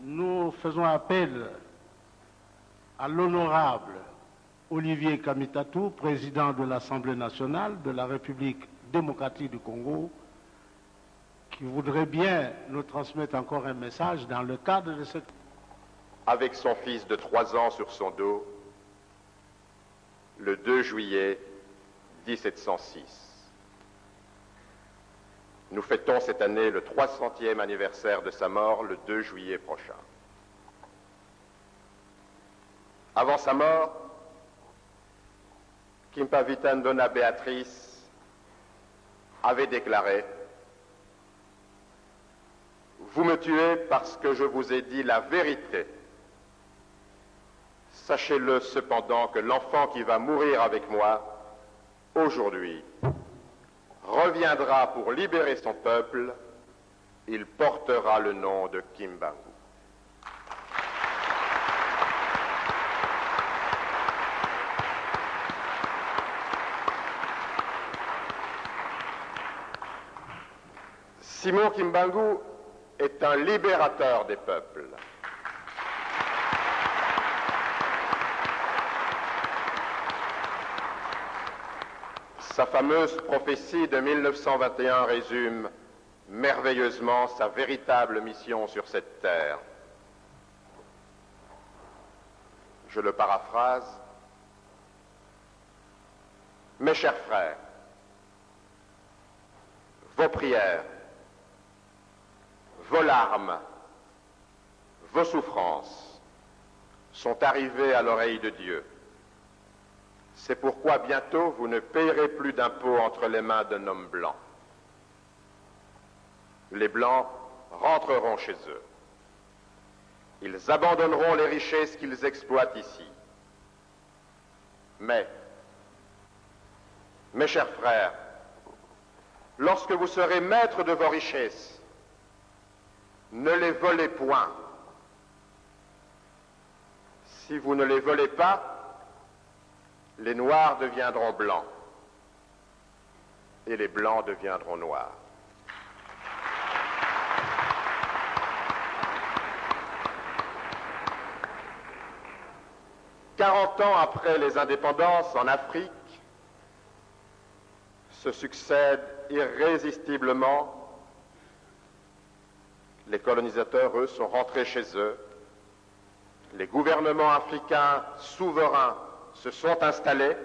nous faisons appel à l'honorable Olivier Kamitatou, président de l'Assemblée nationale de la République démocratique du Congo, qui voudrait bien nous transmettre encore un message dans le cadre de cette... Avec son fils de 3 ans sur son dos, le 2 juillet 1706. Nous fêtons cette année le 300e anniversaire de sa mort le 2 juillet prochain. Avant sa mort, Kimpavitan Dona Béatrice avait déclaré « Vous me tuez parce que je vous ai dit la vérité. Sachez-le cependant que l'enfant qui va mourir avec moi aujourd'hui reviendra pour libérer son peuple, il portera le nom de Kimbangu. » Simon Kimbangu est un libérateur des peuples. Sa fameuse prophétie de 1921 résume merveilleusement sa véritable mission sur cette terre. Je le paraphrase. Mes chers frères, vos prières, vos larmes, vos souffrances sont arrivées à l'oreille de Dieu. C'est pourquoi bientôt vous ne payerez plus d'impôts entre les mains d'un homme blanc. Les Blancs rentreront chez eux. Ils abandonneront les richesses qu'ils exploitent ici. Mais, mes chers frères, lorsque vous serez maîtres de vos richesses, ne les volez point. Si vous ne les volez pas, les Noirs deviendront blancs et les Blancs deviendront noirs. « 40 ans après les indépendances en Afrique, se succèdent irrésistiblement. Les colonisateurs, eux, sont rentrés chez eux. Les gouvernements africains souverains se sont installés,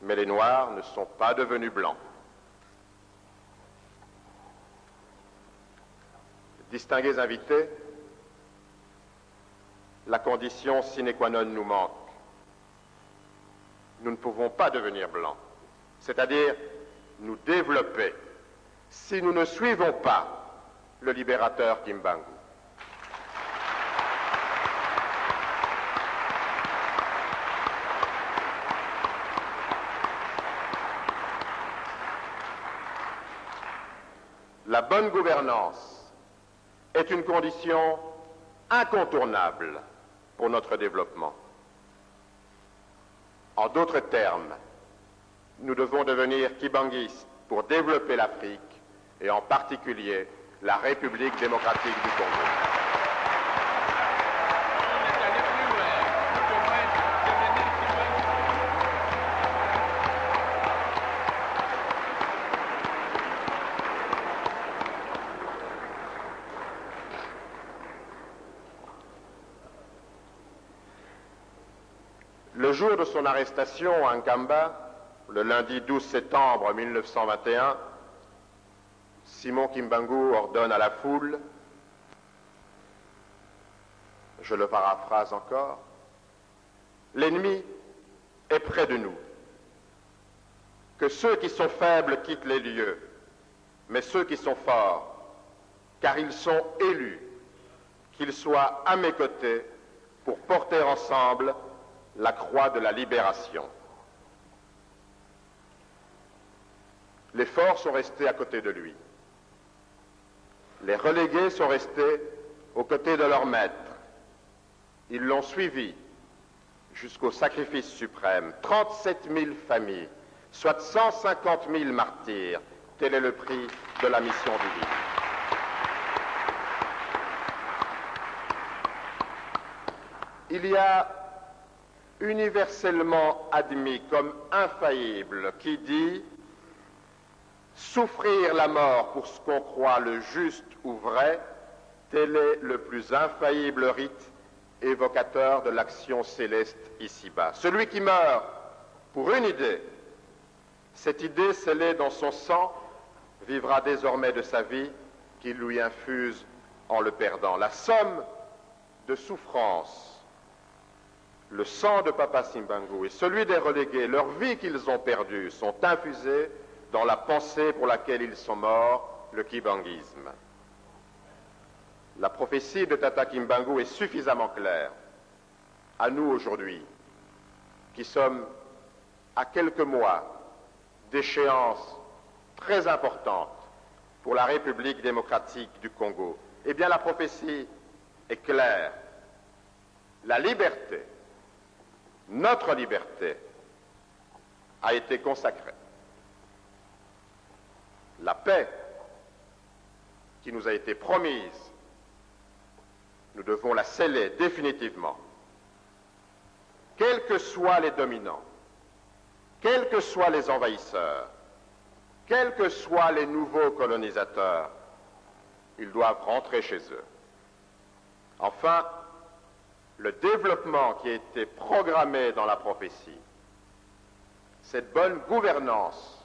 mais les Noirs ne sont pas devenus blancs. Distingués invités, la condition sine qua non nous manque. Nous ne pouvons pas devenir blancs, c'est-à-dire nous développer, si nous ne suivons pas le libérateur Kimbangu. La bonne gouvernance est une condition incontournable pour notre développement. En d'autres termes, nous devons devenir kibanguistes pour développer l'Afrique et en particulier la République démocratique du Congo. Le jour de son arrestation à Nkamba, le lundi 12 septembre 1921, Simon Kimbangu ordonne à la foule, je le paraphrase encore, « L'ennemi est près de nous. Que ceux qui sont faibles quittent les lieux, mais ceux qui sont forts, car ils sont élus, qu'ils soient à mes côtés pour porter ensemble la croix de la libération. » Les forts sont restés à côté de lui. Les relégués sont restés aux côtés de leur maître. Ils l'ont suivi jusqu'au sacrifice suprême. 37 000 familles, soit 150 000 martyrs. Tel est le prix de la mission divine. il y a universellement admis comme infaillible qui dit « Souffrir la mort pour ce qu'on croit le juste ou vrai, tel est le plus infaillible rite évocateur de l'action céleste ici-bas. Celui qui meurt pour une idée, cette idée scellée dans son sang, vivra désormais de sa vie qu'il lui infuse en le perdant. La somme de souffrance, le sang de Papa Simbangu et celui des relégués, leur vie qu'ils ont perdue, sont infusés dans la pensée pour laquelle ils sont morts, le kibanguisme. La prophétie de Tata Kimbangu est suffisamment claire. À nous aujourd'hui, qui sommes à quelques mois d'échéances très importantes pour la République démocratique du Congo, eh bien la prophétie est claire. La liberté, notre liberté, a été consacrée. La paix qui nous a été promise, nous devons la sceller définitivement. Quels que soient les dominants, quels que soient les envahisseurs, quels que soient les nouveaux colonisateurs, ils doivent rentrer chez eux. Enfin, le développement qui a été programmé dans la prophétie, cette bonne gouvernance,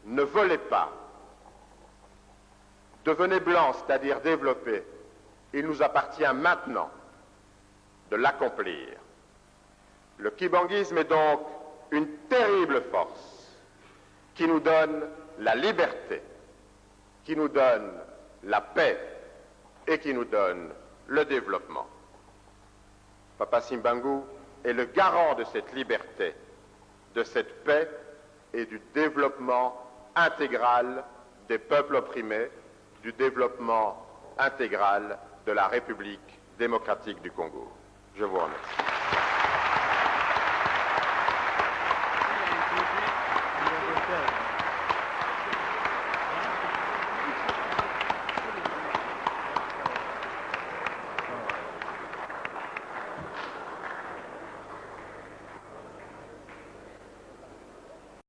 ne volez pas, devenez blanc, c'est-à-dire développez. Il nous appartient maintenant de l'accomplir. Le kibanguisme est donc une terrible force qui nous donne la liberté, qui nous donne la paix et qui nous donne le développement. Papa Simbangu est le garant de cette liberté, de cette paix et du développement intégral des peuples opprimés, du développement intégral de la République démocratique du Congo. Je vous remercie.